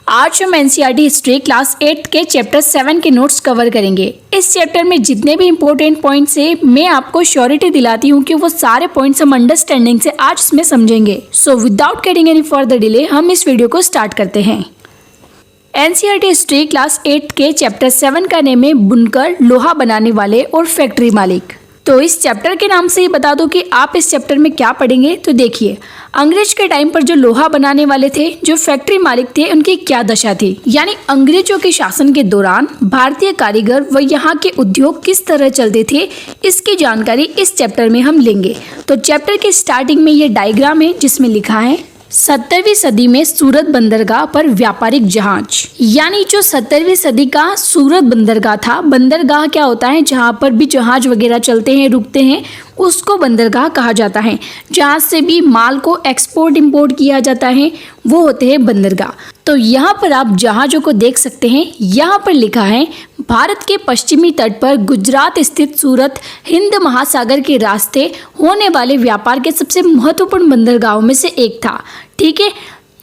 आज हम NCERT history class 8 के चैप्टर 7 के नोट्स कवर करेंगे। इस चैप्टर में जितने भी इंपॉर्टेंट पॉइंट्स हैं मैं आपको श्योरिटी दिलाती हूँ कि वो सारे पॉइंट्स हम अंडरस्टैंडिंग से आज इसमें समझेंगे। So without getting any further delay हम इस वीडियो को स्टार्ट करते हैं। एनसीईआरटी हिस्ट्री क्लास 8 के चैप्टर 7 का नेम है बुनकर, लोहा बनाने वाले और फैक्ट्री मालिक। तो इस चैप्टर के नाम से ही बता दो कि आप इस चैप्टर में क्या पढ़ेंगे। तो देखिए, अंग्रेज के टाइम पर जो लोहा बनाने वाले थे, जो फैक्ट्री मालिक थे, उनकी क्या दशा थी, यानी अंग्रेजों के शासन के दौरान भारतीय कारीगर व यहाँ के उद्योग किस तरह चलते थे, इसकी जानकारी इस चैप्टर में हम लेंगे। तो चैप्टर के स्टार्टिंग में ये डायग्राम है जिसमें लिखा है 17वीं सदी में सूरत बंदरगाह पर व्यापारिक जहाज, यानी जो 17वीं सदी का सूरत बंदरगाह था। बंदरगाह क्या होता है, जहाँ पर भी जहाज वगैरह चलते हैं, रुकते हैं, उसको बंदरगाह कहा जाता है। जहाँ से भी माल को एक्सपोर्ट इंपोर्ट किया जाता है वो होते हैं बंदरगाह। तो यहाँ पर आप जहाज़ों को देख सकते हैं। यहाँ पर लिखा है भारत के पश्चिमी तट पर गुजरात स्थित सूरत हिंद महासागर के रास्ते होने वाले व्यापार के सबसे महत्वपूर्ण बंदरगाहों में से एक था। ठीक है,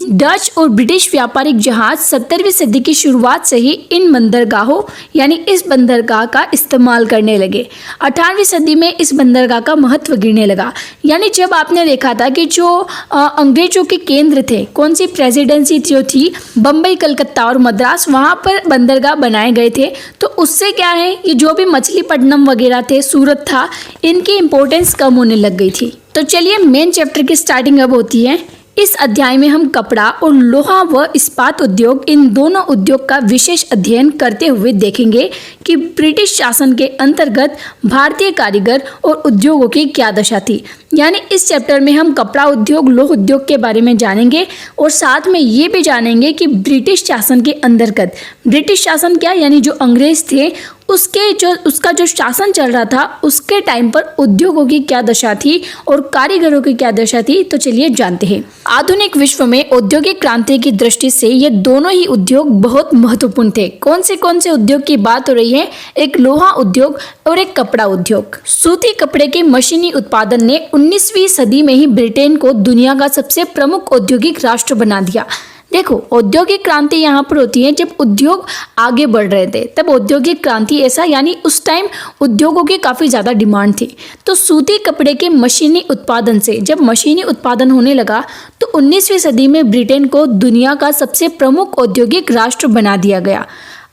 डच और ब्रिटिश व्यापारिक जहाज 17वीं सदी की शुरुआत से ही इन बंदरगाहों यानी इस बंदरगाह का इस्तेमाल करने लगे। 18वीं सदी में इस बंदरगाह का महत्व गिरने लगा। यानी जब आपने देखा था कि जो अंग्रेजों के केंद्र थे, कौन सी प्रेसिडेंसी जो थी, बम्बई, कलकत्ता और मद्रास, वहाँ पर बंदरगाह बनाए गए थे। तो उससे क्या है, ये जो भी मछलीपट्टनम वगैरह थे, सूरत था, इनकी इम्पोर्टेंस कम होने लग गई थी। तो चलिए मेन चैप्टर की स्टार्टिंग अब होती है। इस अध्याय में हम कपड़ा और लोहा व इस्पात उद्योग, इन दोनों उद्योग का विशेष अध्ययन करते हुए देखेंगे कि ब्रिटिश शासन के अंतर्गत भारतीय कारीगर और उद्योगों की क्या दशा थी। यानी इस चैप्टर में हम कपड़ा उद्योग, लोह उद्योग के बारे में जानेंगे और साथ में ये भी जानेंगे कि ब्रिटिश शासन के अंतर्गत, ब्रिटिश शासन क्या, यानी जो अंग्रेज थे उसका जो शासन चल रहा था उसके टाइम पर उद्योगों की क्या दशा थी और कारीगरों की क्या दशा थी। तो चलिए जानते हैं। आधुनिक विश्व में औद्योगिक क्रांति की दृष्टि से ये दोनों ही उद्योग बहुत महत्वपूर्ण थे। कौन से उद्योग की बात हो रही है, एक लोहा उद्योग और एक कपड़ा उद्योग। सूती कपड़े के मशीनी उत्पादन ने 19वीं सदी में ही ब्रिटेन को दुनिया का सबसे प्रमुख औद्योगिक राष्ट्र बना दिया। देखो, औद्योगिक क्रांति यहाँ पर होती है जब उद्योग आगे बढ़ रहे थे, तब औद्योगिक क्रांति ऐसा, यानी उस टाइम उद्योगों की काफ़ी ज़्यादा डिमांड थी। तो सूती कपड़े के मशीनी उत्पादन से जब मशीनी उत्पादन होने लगा तो 19वीं सदी में ब्रिटेन को दुनिया का सबसे प्रमुख औद्योगिक राष्ट्र बना दिया गया।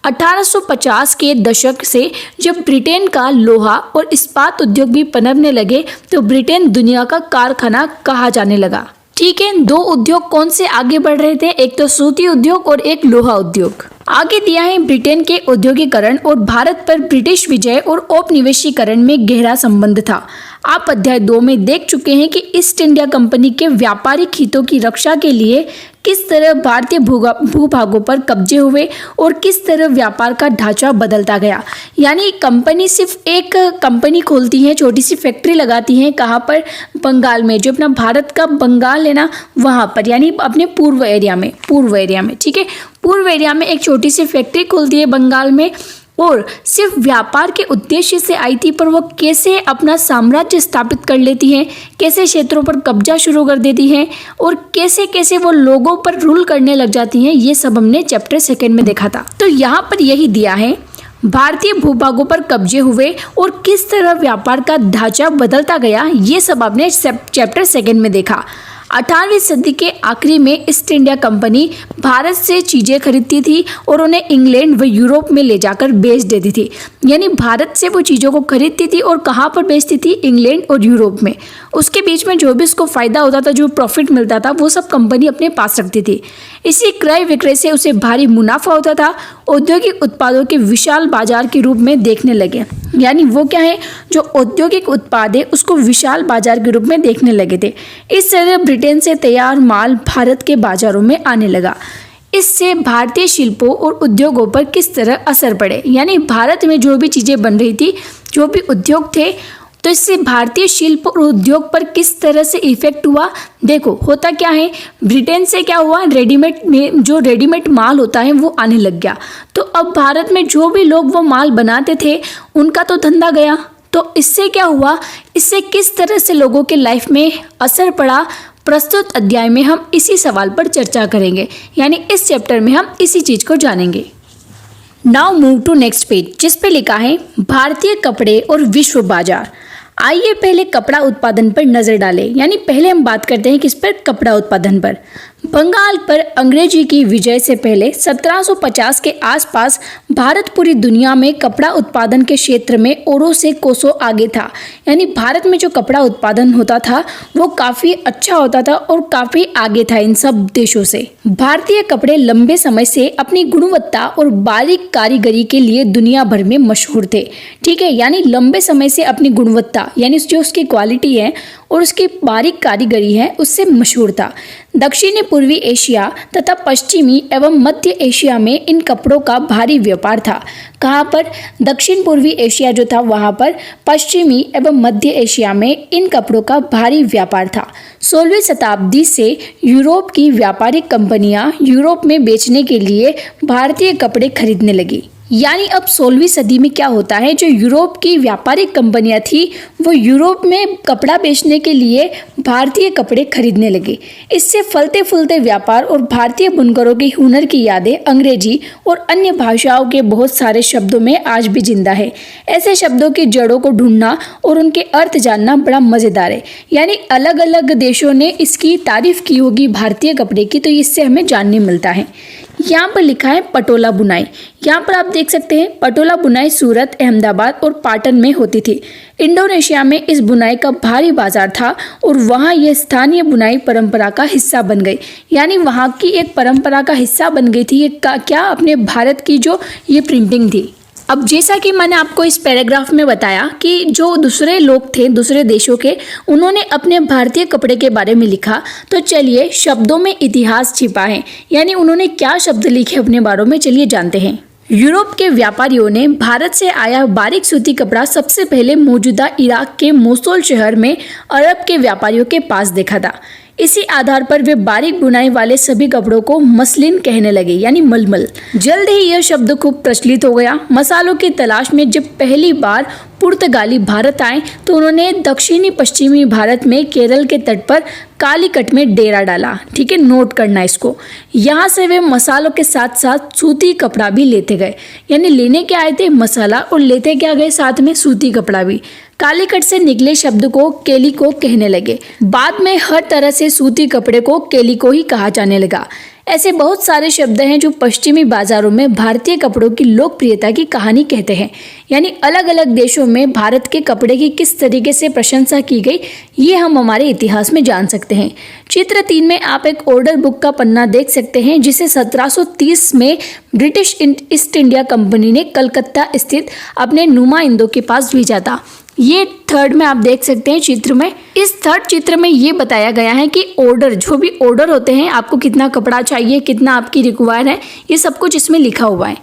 1850 के दशक से जब ब्रिटेन का लोहा और इस्पात उद्योग भी पनपने लगे तो ब्रिटेन दुनिया का कारखाना कहा जाने लगा। ठीक है, दो उद्योग कौन से आगे बढ़ रहे थे, एक तो सूती उद्योग और एक लोहा उद्योग। आगे दिया है ब्रिटेन के औद्योगिकरण और भारत पर ब्रिटिश विजय और औपनिवेशीकरण में गहरा संबंध था। आप अध्याय 2 में देख चुके हैं कि ईस्ट इंडिया कंपनी के व्यापारिक हितों की रक्षा के लिए किस तरह भारतीय भूभागों पर कब्जे हुए और किस तरह व्यापार का ढांचा बदलता गया। यानी कंपनी सिर्फ एक कंपनी खोलती है, छोटी सी फैक्ट्री लगाती है, कहाँ पर, बंगाल में, जो अपना भारत का बंगाल है ना, वहाँ पर, यानी अपने पूर्व एरिया में, ठीक है, पूर्व एरिया में एक छोटी सी फैक्ट्री खोलती है बंगाल में और सिर्फ व्यापार के उद्देश्य से आई थी। पर वो कैसे अपना साम्राज्य स्थापित कर लेती है, कैसे क्षेत्रों पर कब्जा शुरू कर देती है और कैसे कैसे वो लोगों पर रूल करने लग जाती हैं, ये सब हमने चैप्टर 2 में देखा था। तो यहाँ पर यही दिया है, भारतीय भूभागों पर कब्जे हुए और किस तरह व्यापार का ढांचा बदलता गया, ये सब आपने चैप्टर 2 में देखा। 18वीं सदी के आखिरी में ईस्ट इंडिया कंपनी भारत से चीज़ें खरीदती थी और उन्हें इंग्लैंड व यूरोप में ले जाकर बेच देती थी। यानी भारत से वो चीज़ों को खरीदती थी और कहाँ पर बेचती थी, इंग्लैंड और यूरोप में। उसके बीच में जो भी उसको फ़ायदा होता था, जो प्रॉफिट मिलता था, वो सब कंपनी अपने पास रखती थी। इसी क्रय विक्रय से उसे भारी मुनाफा होता था। औद्योगिक उत्पादों के विशाल बाजार के रूप में देखने लगे। यानी वो क्या है, जो औद्योगिक उत्पाद है उसको विशाल बाजार के रूप में देखने लगे थे। इस तरह ब्रिटेन से तैयार माल भारत के बाजारों में आने लगा। इससे भारतीय शिल्पों और उद्योगों पर किस तरह असर पड़े, यानी भारत में जो भी चीज़ें बन रही थी, जो भी उद्योग थे, तो इससे भारतीय शिल्प और उद्योग पर किस तरह से इफेक्ट हुआ। देखो, होता क्या है, ब्रिटेन से क्या हुआ, रेडीमेड में जो रेडीमेड माल होता है वो आने लग गया। तो अब भारत में जो भी लोग वो माल बनाते थे उनका तो धंधा गया। तो इससे क्या हुआ, इससे किस तरह से लोगों के लाइफ में असर पड़ा, प्रस्तुत अध्याय में हम इसी सवाल पर चर्चा करेंगे, यानी इस चैप्टर में हम इसी चीज को जानेंगे। Now move to next page, जिस पे लिखा है भारतीय कपड़े और विश्व बाजार। आइए पहले कपड़ा उत्पादन पर नजर डालें, यानी पहले हम बात करते हैं किस पर, कपड़ा उत्पादन पर। बंगाल पर अंग्रेजी की विजय से पहले 1750 के आसपास भारत पूरी दुनिया में कपड़ा उत्पादन के क्षेत्र में औरों से कोसों आगे था। यानी भारत में जो कपड़ा उत्पादन होता था वो काफ़ी अच्छा होता था और काफ़ी आगे था इन सब देशों से। भारतीय कपड़े लंबे समय से अपनी गुणवत्ता और बारीक कारीगरी के लिए दुनिया भर में मशहूर थे। ठीक है, यानी लंबे समय से अपनी गुणवत्ता यानी जो उसकी क्वालिटी है और उसकी बारीक कारीगरी है उससे मशहूर था। दक्षिणी पूर्वी एशिया तथा पश्चिमी एवं मध्य एशिया में इन कपड़ों का भारी व्यापार था। कहाँ पर, दक्षिण पूर्वी एशिया जो था वहाँ पर, पश्चिमी एवं मध्य एशिया में इन कपड़ों का भारी व्यापार था। 16वीं शताब्दी से यूरोप की व्यापारिक कंपनियां यूरोप में बेचने के लिए भारतीय कपड़े खरीदने लगी। यानी अब 16वीं सदी में क्या होता है, जो यूरोप की व्यापारिक कंपनियां थी वो यूरोप में कपड़ा बेचने के लिए भारतीय कपड़े खरीदने लगे। इससे फलते फूलते व्यापार और भारतीय बुनकरों के हुनर की यादें अंग्रेजी और अन्य भाषाओं के बहुत सारे शब्दों में आज भी जिंदा है। ऐसे शब्दों की जड़ों को ढूंढना और उनके अर्थ जानना बड़ा मज़ेदार है। यानी अलग अलग देशों ने इसकी तारीफ की होगी भारतीय कपड़े की, तो इससे हमें जानने मिलता है। यहाँ पर लिखा है पटोला बुनाई। यहाँ पर आप देख सकते हैं पटोला बुनाई सूरत, अहमदाबाद और पाटन में होती थी। इंडोनेशिया में इस बुनाई का भारी बाजार था और वहाँ यह स्थानीय बुनाई परंपरा का हिस्सा बन गई। यानी वहाँ की एक परंपरा का हिस्सा बन गई थी ये क्या, अपने भारत की जो ये प्रिंटिंग थी। अब जैसा कि मैंने आपको इस पैराग्राफ में बताया कि जो दूसरे लोग थे दूसरे देशों के, उन्होंने अपने भारतीय कपड़े के बारे में लिखा, तो चलिए शब्दों में इतिहास छिपा है, यानी उन्होंने क्या शब्द लिखे अपने बारे में, चलिए जानते हैं। यूरोप के व्यापारियों ने भारत से आया बारीक सूती कपड़ा सबसे पहले मौजूदा इराक के मोसुल शहर में अरब के व्यापारियों के पास देखा था। इसी आधार पर वे बारीक बुनाई वाले सभी कपड़ों को मसलिन कहने लगे, यानी मलमल। जल्द ही यह शब्द खूब प्रचलित हो गया। मसालों की तलाश में जब पहली बार पुर्तगाली भारत आए तो उन्होंने दक्षिणी पश्चिमी भारत में केरल के तट पर कालीकट में डेरा डाला। ठीक है, नोट करना इसको। यहाँ से वे मसालों के साथ साथ सूती कपड़ा भी लेते गए, यानी लेने के आए थे मसाला और लेते क्या गए साथ में सूती कपड़ा भी। कालीकट से निकले शब्द को केलिको कहने लगे। बाद में हर तरह से सूती कपड़े को केलिको ही कहा जाने लगा। ऐसे बहुत सारे शब्द हैं जो पश्चिमी बाजारों में भारतीय कपड़ों की लोकप्रियता की कहानी कहते हैं। यानी अलग अलग देशों में भारत के कपड़े की किस तरीके से प्रशंसा की गई, ये हम हमारे इतिहास में जान सकते हैं। चित्र 3 में आप एक ऑर्डर बुक का पन्ना देख सकते हैं जिसे 1730 में ब्रिटिश ईस्ट इंडिया कंपनी ने कलकत्ता स्थित अपने नुमाइंदों के पास भेजा था। ये थर्ड में आप देख सकते हैं चित्र में। इस थर्ड चित्र में ये बताया गया है कि ऑर्डर, जो भी ऑर्डर होते हैं, आपको कितना कपड़ा चाहिए, कितना आपकी रिक्वायर है, ये सब कुछ इसमें लिखा हुआ है।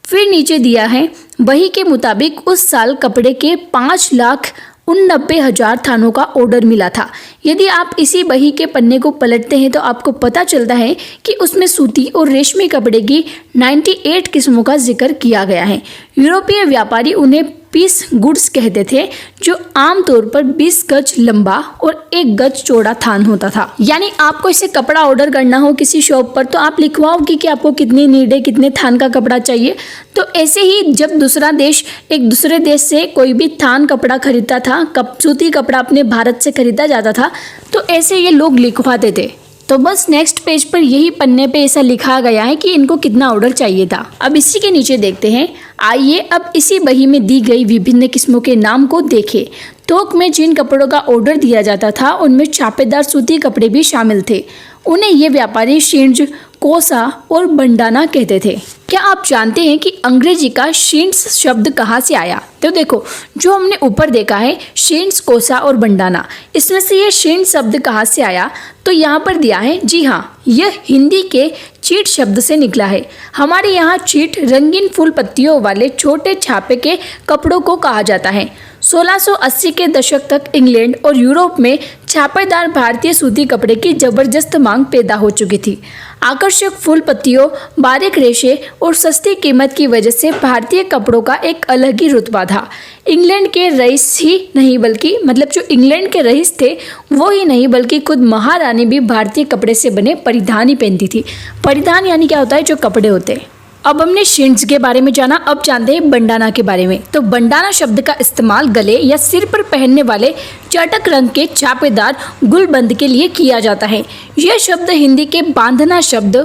फिर नीचे दिया है वही के मुताबिक उस साल कपड़े के 5,89,000 थानों का ऑर्डर मिला था। यदि आप इसी बही के पन्ने को पलटते हैं तो आपको पता चलता है कि उसमें सूती और रेशमी कपड़े की 98 किस्मों का जिक्र किया गया है। यूरोपीय व्यापारी उन्हें पीस गुड्स कहते थे, जो आमतौर पर 20 गज लंबा और 1 गज चौड़ा थान होता था। यानी आपको इसे कपड़ा ऑर्डर करना हो किसी शॉप पर तो आप लिखवाओगे कि आपको कितनी नीड है, कितने थान का कपड़ा चाहिए। तो ऐसे ही जब दूसरा देश एक दूसरे देश से कोई भी थान कपड़ा खरीदता था, सूती कपड़ा अपने भारत से खरीदा जाता था, तो ऐसे ये लोग लिखवाते थे। तो बस नेक्स्ट पेज पर यही पन्ने पे ऐसा लिखा गया है कि इनको कितना ऑर्डर चाहिए था। अब इसी के नीचे देखते हैं। आइए अब इसी बही में दी गई विभिन्न किस्मों के नाम को देखें। थोक में जिन कपड़ों का ऑर्डर दिया जाता था उनमें छापेदार सूती कपड़े भी शामिल थे। उन्हें ये व्यापारी शिंज, कोसा और बंडाना कहते थे। क्या आप जानते हैं कि अंग्रेजी का शीन्स शब्द कहाँ से आया? तो देखो, जो हमने ऊपर देखा है शीन्स, कोसा और बंडाना, इसमें से ये शीन्स शब्द कहाँ से आया? तो यहाँ पर दिया है, जी हाँ, यह हिंदी के चीट शब्द से निकला है। हमारे यहाँ चीट रंगीन फूल पत्तियों वाले छोटे छापे के कपड़ों को कहा जाता है। 1680 के दशक तक इंग्लैंड और यूरोप में छापेदार भारतीय सूती कपड़े की जबरदस्त मांग पैदा हो चुकी थी। आकर्षक फूल पत्तियों, बारीक रेशे और सस्ती कीमत की वजह से भारतीय कपड़ों का एक अलग ही रुतबा था। इंग्लैंड के रईस ही नहीं बल्कि जो इंग्लैंड के रईस थे वो ही नहीं बल्कि खुद महारानी भी भारतीय कपड़े से बने परिधान ही पहनती थी। परिधान यानी क्या होता है? जो कपड़े होते हैं। अब हमने शिंड्स के बारे में जाना, अब जानते हैं बंडाना के बारे में। तो बंडाना शब्द का इस्तेमाल गले या सिर पर पहनने वाले चटक रंग के छापेदार गुलबंद के लिए किया जाता है। यह शब्द हिंदी के बांधना शब्द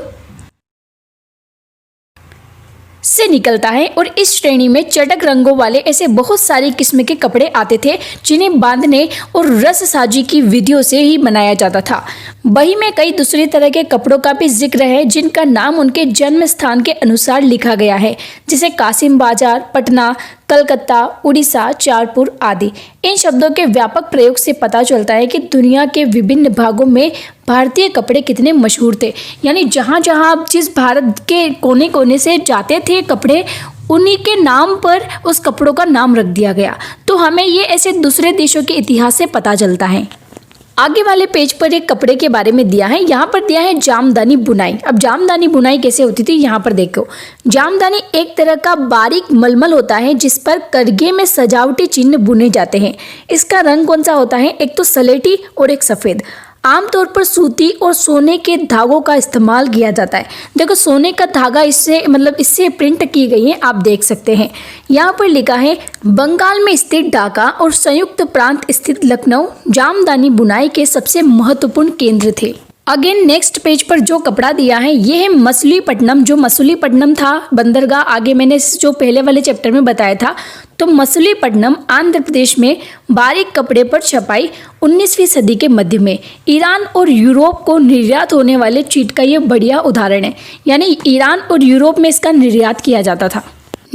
से निकलता है और इस श्रेणी में चटक रंगों वाले ऐसे बहुत सारी किस्म के कपड़े आते थे जिन्हें बांधने और रससाजी की विधियों से ही बनाया जाता था। बही में कई दूसरी तरह के कपड़ों का भी जिक्र है जिनका नाम उनके जन्म स्थान के अनुसार लिखा गया है, जैसे कासिम बाजार, पटना, कलकत्ता, उड़ीसा, चारपुर आदि। इन शब्दों के व्यापक प्रयोग से पता चलता है कि दुनिया के विभिन्न भागों में भारतीय कपड़े कितने मशहूर थे। यानी जहाँ जहाँ आप जिस भारत के कोने कोने से जाते थे कपड़े, उन्हीं के नाम पर उस कपड़ों का नाम रख दिया गया। तो हमें ये ऐसे दूसरे देशों के इतिहास से पता चलता है। आगे वाले पेज पर एक कपड़े के बारे में दिया है, यहाँ पर दिया है जामदानी बुनाई। अब जामदानी बुनाई कैसे होती थी यहाँ पर देखो। जामदानी एक तरह का बारीक मलमल होता है जिस पर करघे में सजावटी चिन्ह बुने जाते हैं। इसका रंग कौन सा होता है? एक तो सलेटी और एक सफ़ेद। आमतौर पर सूती और सोने के धागों का इस्तेमाल किया जाता है। देखो सोने का धागा इससे प्रिंट की गई है, आप देख सकते हैं। यहाँ पर लिखा है बंगाल में स्थित ढाका और संयुक्त प्रांत स्थित लखनऊ जामदानी बुनाई के सबसे महत्वपूर्ण केंद्र थे। अगेन नेक्स्ट पेज पर जो कपड़ा दिया है ये है मछलीपट्टनम। जो मछलीपट्टनम था बंदरगाह, आगे मैंने जो पहले वाले चैप्टर में बताया था। तो मछलीपट्टनम आंध्र प्रदेश में बारीक कपड़े पर छपाई 19वीं सदी के मध्य में ईरान और यूरोप को निर्यात होने वाले चीट का ये बढ़िया उदाहरण है। यानी ईरान और यूरोप में इसका निर्यात किया जाता था।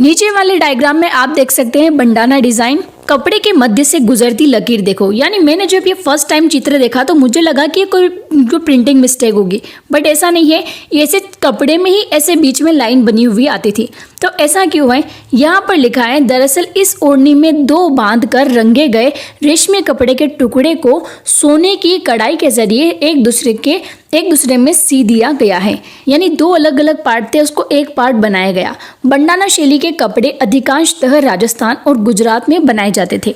नीचे वाले डायग्राम में आप देख सकते हैं बंडाना डिजाइन। कपड़े के मध्य से गुजरती लकीर देखो। यानी मैंने जब ये फर्स्ट टाइम चित्र देखा तो मुझे लगा कि कोई प्रिंटिंग मिस्टेक होगी, बट ऐसा नहीं है। ये ऐसे कपड़े में ही ऐसे बीच में लाइन बनी हुई आती थी। तो ऐसा क्यों है? यहाँ पर लिखा है दरअसल इस ओढ़नी में दो बांध कर रंगे गए रेशमी कपड़े के टुकड़े को सोने की कढ़ाई के जरिए एक दूसरे में सी दिया गया है। यानी दो अलग अलग पार्ट थे, उसको एक पार्ट बनाया गया। बंडाना शैली के कपड़े अधिकांशतः राजस्थान और गुजरात में बनाए जाते थे।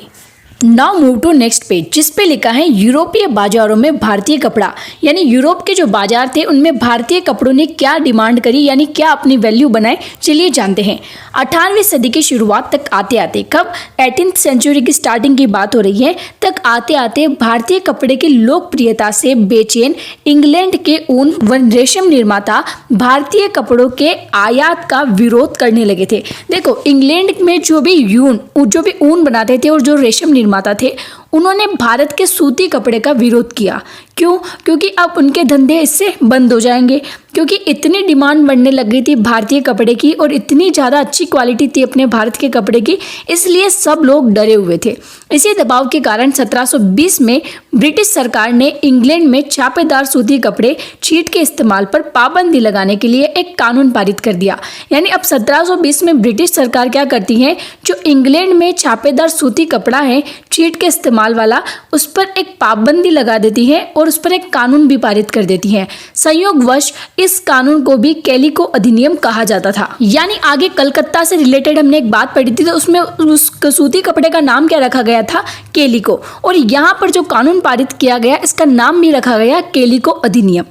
Now move to next page जिस पे लिखा है यूरोपीय बाजारों में भारतीय कपड़ा। यानी यूरोप के जो बाजार थे उनमें भारतीय कपड़ों ने क्या डिमांड करी, यानी क्या अपनी वैल्यू बनाए, चलिए जानते हैं। 18वीं सदी की शुरुआत तक आते आते, कब 18th सेंचुरी की स्टार्टिंग की बात हो रही है, तक आते आते भारतीय कपड़े की लोकप्रियता से बेचैन इंग्लैंड के ऊन व रेशम निर्माता भारतीय कपड़ों के आयात का विरोध करने लगे थे। देखो इंग्लैंड में जो भी ऊन बनाते थे और जो रेशम निर्माता थे उन्होंने भारत के सूती कपड़े का विरोध किया। क्यों? क्योंकि अब उनके धंधे इससे बंद हो जाएंगे, क्योंकि इतनी डिमांड बढ़ने लग गई थी भारतीय कपड़े की और इतनी ज़्यादा अच्छी क्वालिटी थी अपने भारत के कपड़े की, इसलिए सब लोग डरे हुए थे। इसी दबाव के कारण 1720 में ब्रिटिश सरकार ने इंग्लैंड में छापेदार सूती कपड़े छीट के इस्तेमाल पर पाबंदी लगाने के लिए एक कानून पारित कर दिया। यानी अब 1720 में ब्रिटिश सरकार क्या करती है, जो इंग्लैंड में छापेदार सूती कपड़ा है छीट के इस्तेमाल वाला, उस पर एक पाबंदी लगा देती है और उस पर एक कानून भी पारित कर देती है। संयोगवश इस कानून को भी कैलिको अधिनियम कहा जाता था। यानी आगे कलकत्ता से रिलेटेड हमने एक बात पढ़ी थी, तो उसमें उस सूती कपड़े का नाम क्या रखा गया था? कैलिको। और यहाँ पर जो कानून पारित किया गया इसका नाम भी रखा गया कैलिको अधिनियम।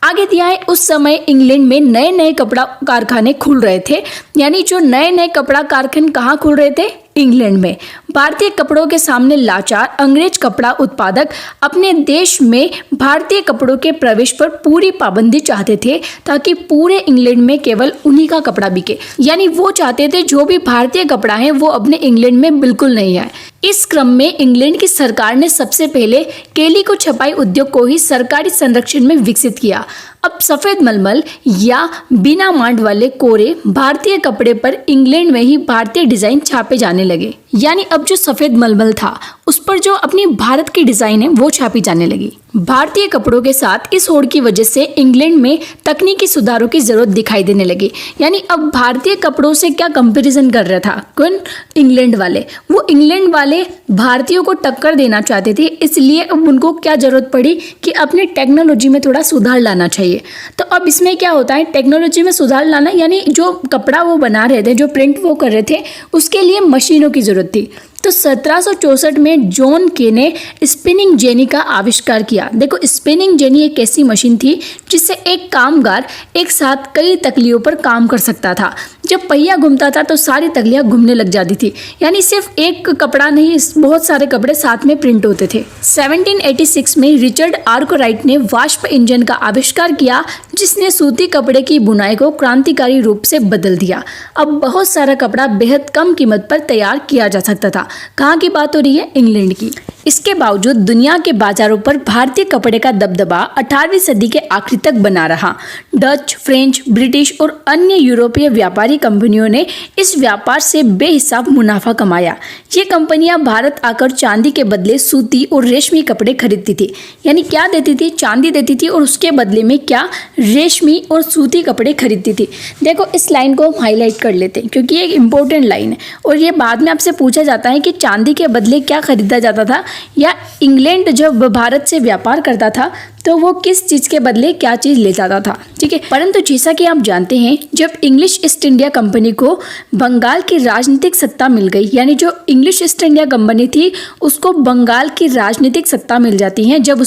आगे दिया है उस समय इंग्लैंड में नए नए कपड़ा कारखाने खुल रहे थे। यानी जो नए नए कपड़ा कारखाने कहाँ खुल रहे थे? इंग्लैंड में। भारतीय कपड़ों के सामने लाचार अंग्रेज कपड़ा उत्पादक अपने देश में भारतीय कपड़ों के प्रवेश पर पूरी पाबंदी चाहते थे ताकि पूरे इंग्लैंड में केवल उन्हीं का कपड़ा बिके। यानी वो चाहते थे जो भी भारतीय कपड़ा है वो अपने इंग्लैंड में बिल्कुल नहीं आए। इस क्रम में इंग्लैंड की सरकार ने सबसे पहले कैलिको छपाई उद्योग को ही सरकारी संरक्षण में विकसित किया। अब सफेद मलमल या बिना मांड वाले कोरे भारतीय कपड़े पर इंग्लैंड में ही भारतीय डिजाइन छापे जाने लगे। यानी अब जो सफेद मलमल था उस पर जो अपनी भारत की डिजाइन है वो छापी जाने लगी। भारतीय कपड़ों के साथ इस होड़ की वजह से इंग्लैंड में तकनीकी सुधारों की जरूरत दिखाई देने लगी। यानी अब भारतीय कपड़ों से क्या कंपैरिजन कर रहा था कौन? इंग्लैंड वाले। वो इंग्लैंड वाले भारतीयों को टक्कर देना चाहते थे, इसलिए अब उनको क्या जरूरत पड़ी कि अपनी टेक्नोलॉजी में थोड़ा सुधार लाना चाहिए। तो अब इसमें क्या होता है, टेक्नोलॉजी में सुधार लाना यानी जो कपड़ा वो बना रहे थे, जो प्रिंट वो कर रहे थे, उसके लिए मशीनों की जरूरत थी। तो 1764 में जॉन के ने स्पिनिंग जेनी का आविष्कार किया। देखो, स्पिनिंग जेनी एक ऐसी मशीन थी जिससे एक कामगार एक साथ कई तकलियों पर काम कर सकता था। जब पहिया घूमता था तो सारी तकलियां घूमने लग जाती थी, यानी सिर्फ एक कपड़ा नहीं, बहुत सारे कपड़े साथ में प्रिंट होते थे। 1786 में रिचर्ड आर्कराइट ने वाष्प इंजन का आविष्कार किया, जिसने सूती कपड़े की बुनाई को क्रांतिकारी रूप से बदल दिया। अब बहुत सारा कपड़ा बेहद कम कीमत पर तैयार किया जा सकता था। कहाँ की बात हो रही है? इंग्लैंड की। इसके बावजूद दुनिया के बाजारों पर भारतीय कपड़े का दबदबा 18वीं सदी के आखिर तक बना रहा। डच, फ्रेंच, ब्रिटिश और अन्य यूरोपीय व्यापारी कंपनियों ने इस व्यापार से बेहिसाब मुनाफा कमाया। ये कंपनियां भारत आकर चांदी के बदले सूती और रेशमी कपड़े खरीदती थी। यानी क्या देती थी? चांदी देती थी और उसके बदले में क्या? रेशमी और सूती कपड़े खरीदती थी। देखो, इस लाइन को हम हाईलाइट कर लेते हैं क्योंकि ये एक इंपॉर्टेंट लाइन है और ये बाद में आपसे पूछा जाता है कि चांदी के बदले क्या खरीदा जाता था, या इंग्लैंड जब भारत से व्यापार करता था तो वो किस चीज के बदले क्या चीज ले जाता था। ठीक है, परंतु जैसा कि आप जानते हैं, जब इंग्लिश ईस्ट इंडिया कंपनी को बंगाल की राजनीतिक सत्ता मिल गई, यानी जो इंग्लिश ईस्ट इंडिया कंपनी थी उसको बंगाल की राजनीतिक सत्ता मिल जाती है, जब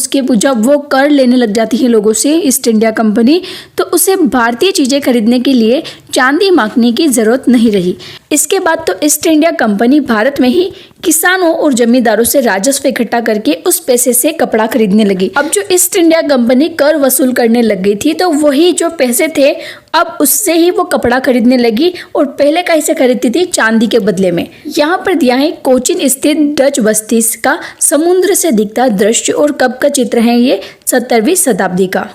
वो कर लेने लग जाती है लोगों से ईस्ट इंडिया कंपनी, तो उसे भारतीय चीजें खरीदने के लिए चांदी मांगने की जरूरत नहीं रही। इसके बाद तो ईस्ट इंडिया कंपनी भारत में ही किसानों और जमींदारों से राजस्व इकट्ठा करके उस पैसे से कपड़ा खरीदने लगी। अब जो ईस्ट इंडिया कंपनी कर वसूल करने लग गई थी, तो वही जो पैसे थे अब उससे ही वो कपड़ा खरीदने लगी, और पहले कैसे खरीदती थी? चांदी के बदले में। यहाँ पर दिया है कोचिन स्थित डच बस्ती का समुद्र से दिखता दृश्य, और कब का चित्र है ये? 17वीं शताब्दी का।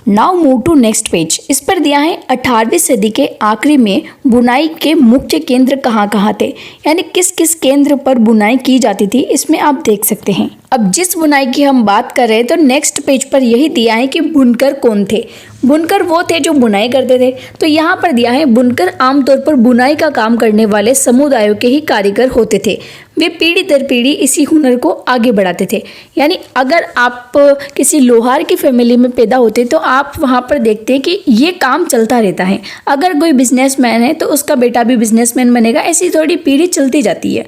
Now move to next page. इस पर दिया है 18वीं सदी के आखिरी में बुनाई के मुख्य केंद्र कहाँ कहाँ थे, यानी किस किस केंद्र पर बुनाई की जाती थी, इसमें आप देख सकते हैं। अब जिस बुनाई की हम बात कर रहे हैं तो नेक्स्ट पेज पर यही दिया है कि बुनकर कौन थे। बुनकर वो थे जो बुनाई करते थे। तो यहाँ पर दिया है बुनकर आमतौर पर बुनाई का काम करने वाले समुदायों के ही कारीगर होते थे। वे पीढ़ी दर पीढ़ी इसी हुनर को आगे बढ़ाते थे। यानी अगर आप किसी लोहार की फैमिली में पैदा होते तो आप वहाँ पर देखते हैं कि ये काम चलता रहता है। अगर कोई बिजनेसमैन है तो उसका बेटा भी बिजनेसमैन बनेगा, ऐसी थोड़ी पीढ़ी चलती जाती है।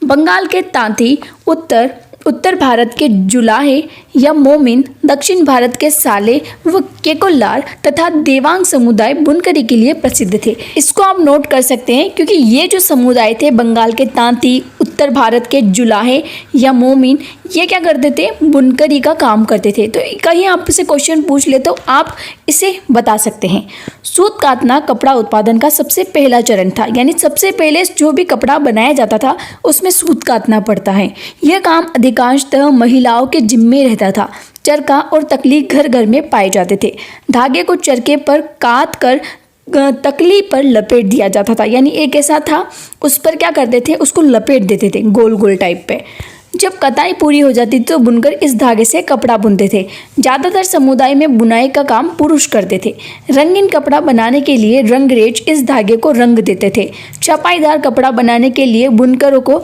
बंगाल के तांती, उत्तर भारत के जुलाहे या मोमिन, दक्षिण भारत के साले व केकोल्लार तथा देवांग समुदाय बुनकरी के लिए प्रसिद्ध थे। इसको आप नोट कर सकते हैं क्योंकि ये जो समुदाय थे, बंगाल के तांती, उत्तर भारत के जुलाहे या मोमिन, ये क्या करते थे? बुनकरी का काम करते थे। तो कहीं आपसे क्वेश्चन पूछ ले तो आप इसे बता सकते हैं। सूत काटना कपड़ा उत्पादन का सबसे पहला चरण था, यानी सबसे पहले जो भी कपड़ा बनाया जाता था उसमें सूत काटना पड़ता है। यह काम अधिकांशतः महिलाओं के जिम्मे रहता था। चरखा और तकली घर घर में पाए जाते थे। धागे को चरखे पर काट कर तकली पर लपेट दिया जाता था, यानी एक ऐसा था उस पर क्या करते थे? उसको लपेट देते थे गोल गोल टाइप पे। जब कताई पूरी हो जाती तो बुनकर इस धागे से कपड़ा बुनते थे। ज़्यादातर समुदाय में बुनाई का काम पुरुष करते थे। रंगीन कपड़ा बनाने के लिए रंगरेज इस धागे को रंग देते थे। छपाईदार कपड़ा बनाने के लिए बुनकरों को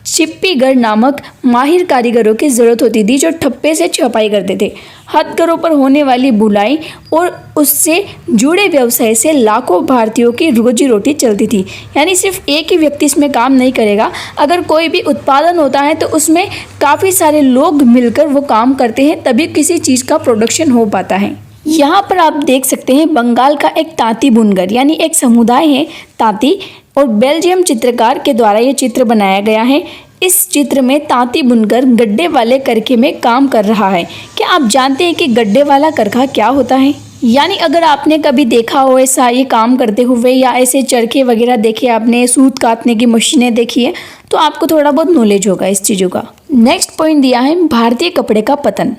छिप्पीगर नामक माहिर कारीगरों की जरूरत होती थी, जो ठप्पे से छपाई करते थे। हथकरों पर होने वाली बुनाई और उससे जुड़े व्यवसाय से लाखों भारतीयों की रोजी रोटी चलती थी। यानी सिर्फ एक ही व्यक्ति इसमें काम नहीं करेगा। अगर कोई भी उत्पादन होता है तो उसमें काफ़ी सारे लोग मिलकर वो काम करते हैं, तभी किसी चीज़ का प्रोडक्शन हो पाता है। यहाँ पर आप देख सकते हैं बंगाल का एक तांती बुनकर, यानी एक समुदाय है तांती, और बेल्जियम चित्रकार के द्वारा ये चित्र बनाया गया है। इस चित्र में तांती बुनकर गड्ढे वाले करखे में काम कर रहा है। क्या आप जानते हैं कि गड्ढे वाला करखा क्या होता है? यानी अगर आपने कभी देखा हो ऐसा ये काम करते हुए, या ऐसे चरखे वगैरह देखे आपने, सूत काटने की मशीनें देखी है, तो आपको थोड़ा बहुत नॉलेज होगा इस चीज़ों का। नेक्स्ट पॉइंट दिया है भारतीय कपड़े का पतन।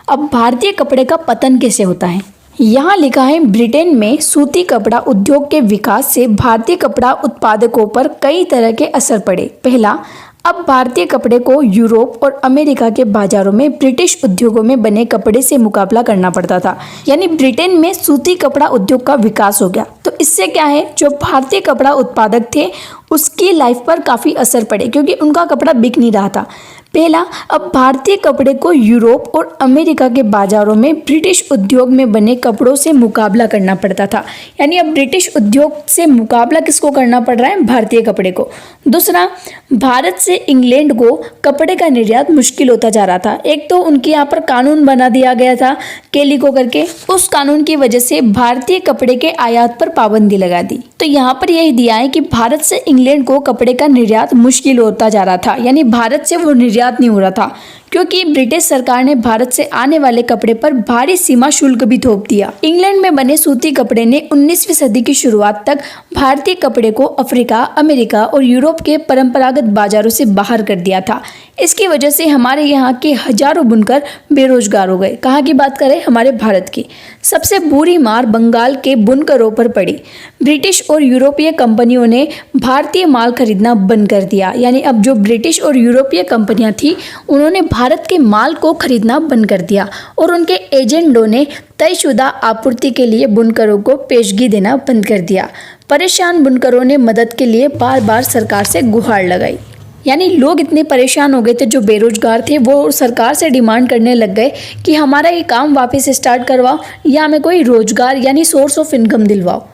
अब भारतीय कपड़े का पतन कैसे होता है? यहाँ लिखा है ब्रिटेन में सूती कपड़ा उद्योग के विकास से भारतीय कपड़ा उत्पादकों पर कई तरह के असर पड़े। पहला, अब भारतीय कपड़े को यूरोप और अमेरिका के बाजारों में ब्रिटिश उद्योगों में बने कपड़े से मुकाबला करना पड़ता था। यानी ब्रिटेन में सूती कपड़ा उद्योग का विकास हो गया, तो इससे क्या है, जो भारतीय कपड़ा उत्पादक थे उसकी लाइफ पर काफ़ी असर पड़े क्योंकि उनका कपड़ा बिक नहीं रहा था। पहला, अब भारतीय कपड़े को यूरोप और अमेरिका के बाजारों में ब्रिटिश उद्योग में बने कपड़ों से मुकाबला करना पड़ता था। यानी अब ब्रिटिश उद्योग से मुकाबला किसको करना पड़ रहा है, भारतीय कपड़े को। दूसरा, भारत से इंग्लैंड को कपड़े का निर्यात मुश्किल होता जा रहा था। एक तो उनके यहाँ पर कानून बना दिया गया था केलिको करके, उस कानून की वजह से भारतीय कपड़े के आयात पर पाबंदी लगा दी। तो यहाँ पर यही दिया है कि भारत से इंग्लैंड को कपड़े का निर्यात मुश्किल होता जा रहा था, यानी भारत से वो निर्यात नहीं हो रहा था क्योंकि ब्रिटिश सरकार ने भारत से आने वाले कपड़े पर भारी सीमा शुल्क भी थोप दिया। इंग्लैंड में बने सूती कपड़े ने 19वीं सदी की शुरुआत तक भारतीय कपड़े को अफ्रीका, अमेरिका और यूरोप के परंपरागत बाजारों से बाहर कर दिया था। इसकी वजह से हमारे यहाँ के हजारों बुनकर बेरोजगार हो गए। कहाँ की बात करें, हमारे भारत की। सबसे बुरी मार बंगाल के बुनकरों पर पड़ी। ब्रिटिश और यूरोपीय कंपनियों ने भारतीय माल खरीदना बंद कर दिया। यानी अब जो ब्रिटिश और यूरोपीय कंपनियां थी उन्होंने भारत के माल को खरीदना बंद कर दिया और उनके एजेंटों ने तयशुदा आपूर्ति के लिए बुनकरों को पेशगी देना बंद कर दिया। परेशान बुनकरों ने मदद के लिए बार बार सरकार से गुहार लगाई। यानी लोग इतने परेशान हो गए थे, जो बेरोजगार थे वो सरकार से डिमांड करने लग गए कि हमारा ये काम वापस स्टार्ट करवाओ या हमें कोई रोजगार यानी सोर्स ऑफ इनकम दिलवाओ।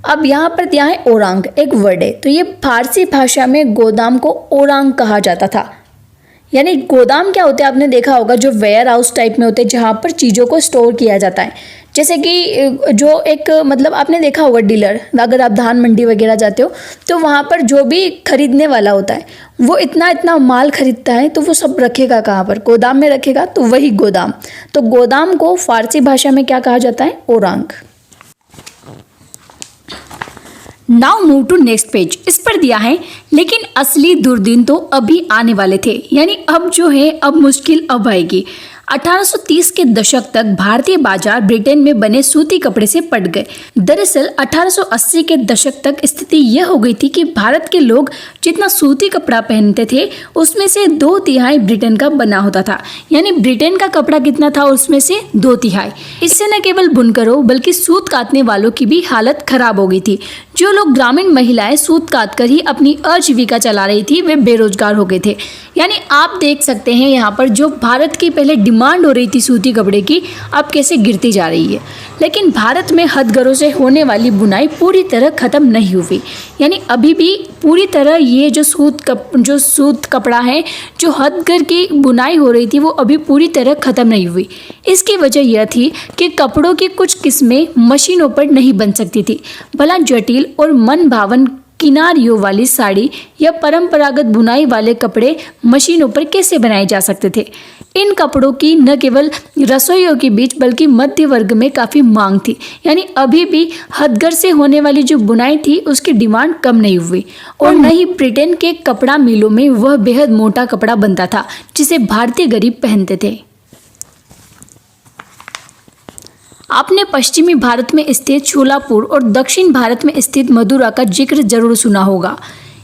अब यहाँ पर दिया है ओरांग, एक वर्ड है। तो ये फारसी भाषा में गोदाम को ओरांग कहा जाता था। यानी गोदाम क्या होते हैं, आपने देखा होगा, जो वेयर हाउस टाइप में होते हैं जहाँ पर चीज़ों को स्टोर किया जाता है। जैसे कि जो एक मतलब आपने देखा होगा डीलर, अगर आप धान मंडी वगैरह जाते हो तो वहाँ पर जो भी खरीदने वाला होता है वो इतना इतना माल खरीदता है, तो वो सब रखेगा कहाँ पर, गोदाम में रखेगा, तो वही गोदाम। तो गोदाम को फारसी भाषा में क्या कहा जाता है, Orang. Now move to next page. इस पर दिया है लेकिन असली दुर्दिन तो अभी आने वाले थे। यानी अब जो है, अब मुश्किल अब आएगी। 1830 के दशक तक भारतीय बाजार ब्रिटेन में बने सूती कपड़े से पट गए। दरअसल 1880 के दशक तक स्थिति यह हो गई थी कि भारत के लोग जितना सूती कपड़ा पहनते थे उसमें से 2/3 ब्रिटेन का बना होता था। यानी ब्रिटेन का कपड़ा कितना था, उसमें से 2/3। इससे न केवल बुनकरों बल्कि सूत काटने वालों की भी हालत खराब हो गई थी। जो लोग ग्रामीण महिलाएं सूत काट कर ही अपनी आजीविका चला रही थी वे बेरोजगार हो गए थे। यानी आप देख सकते हैं यहाँ पर जो भारत की पहले डिमांड हो रही थी सूती कपड़े की, अब कैसे गिरती जा रही है। लेकिन भारत में हथकरों से होने वाली बुनाई पूरी तरह ख़त्म नहीं हुई। यानी अभी भी पूरी तरह ये जो सूत कपड़ा है, जो हथकर की बुनाई हो रही थी, वो अभी पूरी तरह ख़त्म नहीं हुई। इसकी वजह यह थी कि कपड़ों की कुछ किस्में मशीनों पर नहीं बन सकती थी। भला जटिल और मन भावन किनारियों वाली साड़ी या परंपरागत बुनाई वाले कपड़े मशीनों पर कैसे बनाए जा सकते थे। इन कपड़ों की न केवल रसोइयों के बीच बल्कि मध्य वर्ग में काफ़ी मांग थी। यानी अभी भी हथगर से होने वाली जो बुनाई थी उसकी डिमांड कम नहीं हुई। और न ही ब्रिटेन के कपड़ा मिलों में वह बेहद मोटा कपड़ा बनता था जिसे भारतीय गरीब पहनते थे। आपने पश्चिमी भारत में स्थित शोलापुर और दक्षिण भारत में स्थित मदुरा का जिक्र जरूर सुना होगा।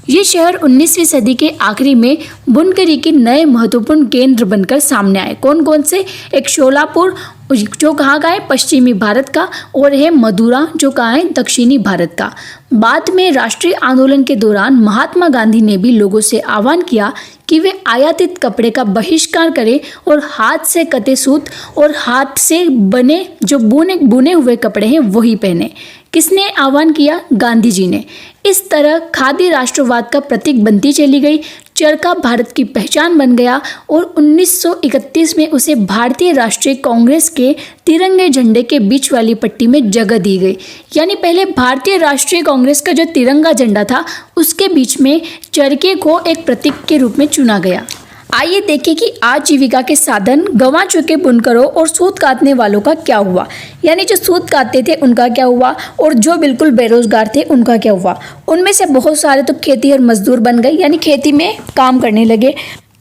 ये शहर 19वीं सदी के आखिरी में बुनकरी के नए महत्वपूर्ण केंद्र बनकर सामने आए। कौन कौन से, एक शोलापुर जो कहाँ का है, पश्चिमी भारत का, और है मदुरा जो कहाँ है, दक्षिणी भारत का। बाद में राष्ट्रीय आंदोलन के दौरान महात्मा गांधी ने भी लोगों से आह्वान किया कि वे आयातित कपड़े का बहिष्कार करें और हाथ से कते सूत और हाथ से बने जो बुने हुए कपड़े हैं वही पहने। किसने आह्वान किया, गांधी जी ने। इस तरह खादी राष्ट्रवाद का प्रतीक बनती चली गई। चरखा भारत की पहचान बन गया और 1931 में उसे भारतीय राष्ट्रीय कांग्रेस के तिरंगे झंडे के बीच वाली पट्टी में जगह दी गई। यानी पहले भारतीय राष्ट्रीय कांग्रेस का जो तिरंगा झंडा था उसके बीच में चरखे को एक प्रतीक के रूप में चुना गया। आइए देखें कि आजीविका के साधन गंवा चुके बुनकरों और सूत काटने वालों का क्या हुआ। यानी जो सूत काटते थे उनका क्या हुआ और जो बिल्कुल बेरोजगार थे उनका क्या हुआ। उनमें से बहुत सारे तो खेती और मजदूर बन गए, यानी खेती में काम करने लगे।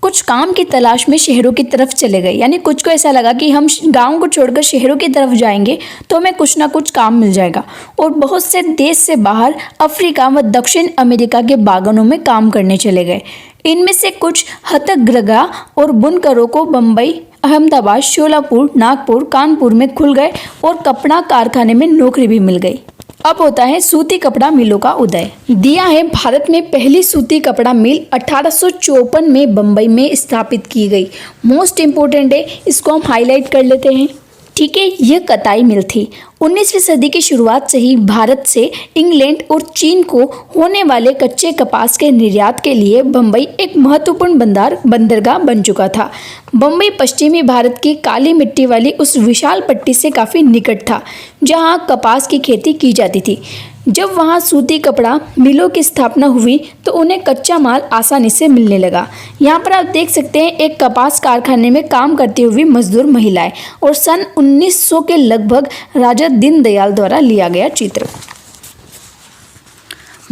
कुछ काम की तलाश में शहरों की तरफ चले गए, यानी कुछ को ऐसा लगा कि हम गांव को छोड़कर शहरों की तरफ जाएंगे तो हमें कुछ ना कुछ काम मिल जाएगा। और बहुत से देश से बाहर अफ्रीका व दक्षिण अमेरिका के बागानों में काम करने चले गए। इनमें से कुछ हथकरघा और बुनकरों को बम्बई, अहमदाबाद, शोलापुर, नागपुर, कानपुर में खुल गए और कपड़ा कारखाने में नौकरी भी मिल गई। अब होता है सूती कपड़ा मिलों का उदय। दिया है भारत में पहली सूती कपड़ा मिल 1854 में बम्बई में स्थापित की गई। मोस्ट इम्पोर्टेंट है, इसको हम हाईलाइट कर लेते हैं। ठीक है, यह कताई मिल थी। 19वीं सदी की शुरुआत से ही भारत से इंग्लैंड और चीन को होने वाले कच्चे कपास के निर्यात के लिए बम्बई एक महत्वपूर्ण बंदरगाह बन चुका था। बम्बई पश्चिमी भारत की काली मिट्टी वाली उस विशाल पट्टी से काफ़ी निकट था जहां कपास की खेती की जाती थी। जब वहां सूती कपड़ा मिलों की स्थापना हुई तो उन्हें कच्चा माल आसानी से मिलने लगा। यहाँ पर आप देख सकते हैं एक कपास कारखाने में काम करती हुई मजदूर महिलाएं और सन 1900 के लगभग राजा दीनदयाल द्वारा लिया गया चित्र।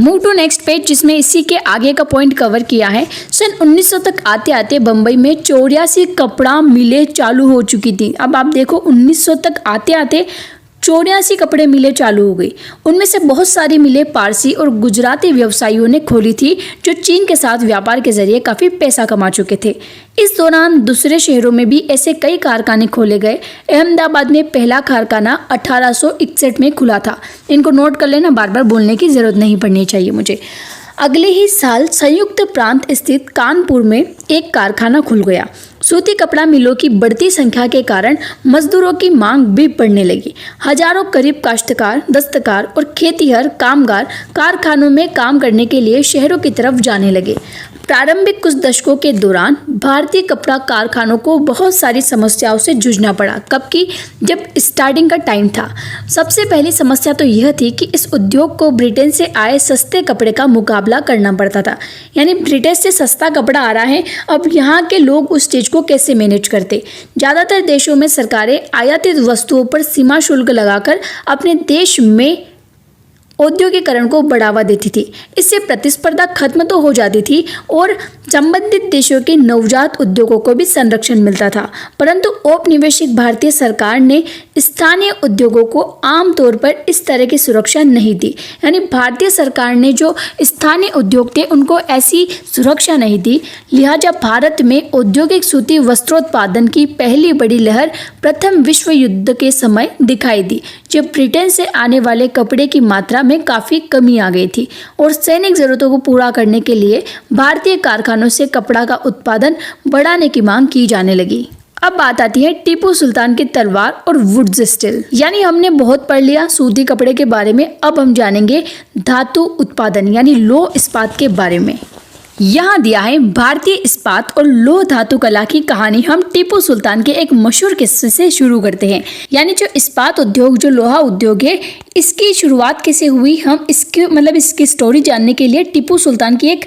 मूव टू नेक्स्ट पेज, जिसमें इसी के आगे का पॉइंट कवर किया है। सन 1900 तक आते आते बम्बई में 84 कपड़ा मिलें चालू हो चुकी थी। अब आप देखो 1900 तक आते आते 84 कपड़े मिलें चालू हो गई। उनमें से बहुत सारी मिलें पारसी और गुजराती व्यवसायियों ने खोली थी जो चीन के साथ व्यापार के जरिए काफ़ी पैसा कमा चुके थे। इस दौरान दूसरे शहरों में भी ऐसे कई कारखाने खोले गए। अहमदाबाद में पहला कारखाना 1861 में खुला था। इनको नोट कर लेना, बार बार बोलने की ज़रूरत नहीं पड़नी चाहिए मुझे। अगले ही साल संयुक्त प्रांत स्थित कानपुर में एक कारखाना खुल गया। सूती कपड़ा मिलों की बढ़ती संख्या के कारण मजदूरों की मांग भी बढ़ने लगी। हजारों करीब काश्तकार, दस्तकार और खेतिहर कामगार कारखानों में काम करने के लिए शहरों की तरफ जाने लगे। प्रारंभिक कुछ दशकों के दौरान भारतीय कपड़ा कारखानों को बहुत सारी समस्याओं से जूझना पड़ा। कब की? जब स्टार्टिंग का टाइम था। सबसे पहली समस्या तो यह थी कि इस उद्योग को ब्रिटेन से आए सस्ते कपड़े का मुकाबला करना पड़ता था। यानी ब्रिटेन से सस्ता कपड़ा आ रहा है, अब यहाँ के लोग उस चीज़ को कैसे मैनेज करते। ज़्यादातर देशों में सरकारें आयातित वस्तुओं पर सीमा शुल्क लगाकर अपने देश में औद्योगिकरण को बढ़ावा देती थी। इससे प्रतिस्पर्धा खत्म तो हो जाती थी और संबंधित देशों के नवजात उद्योगों को भी संरक्षण मिलता था, परंतु औपनिवेशिक भारतीय सरकार ने स्थानीय उद्योगों को आमतौर पर इस तरह की सुरक्षा नहीं दी। यानी भारतीय सरकार ने जो स्थानीय उद्योग थे उनको ऐसी सुरक्षा नहीं दी। लिहाजा भारत में औद्योगिक सूती वस्त्रोत्पादन की पहली बड़ी लहर प्रथम विश्व युद्ध के समय दिखाई दी, जब ब्रिटेन से आने वाले कपड़े की मात्रा में काफ़ी कमी आ गई थी और सैनिक ज़रूरतों को पूरा करने के लिए भारतीय कारखानों से कपड़ा का उत्पादन बढ़ाने की मांग की जाने लगी। अब बात आती है टीपू सुल्तान की तलवार और वुड्स स्टील। यानी हमने बहुत पढ़ लिया सूती कपड़े के बारे में, अब हम जानेंगे धातु उत्पादन यानी लौह इस्पात के बारे में। यहाँ दिया है भारतीय इस्पात और लोह धातु कला की कहानी। हम टीपू सुल्तान के एक मशहूर किस्से से शुरू करते हैं। यानी जो इस्पात उद्योग, जो लोहा उद्योग है, इसकी शुरुआत कैसे हुई, हम इसकी स्टोरी जानने के लिए टीपू सुल्तान की एक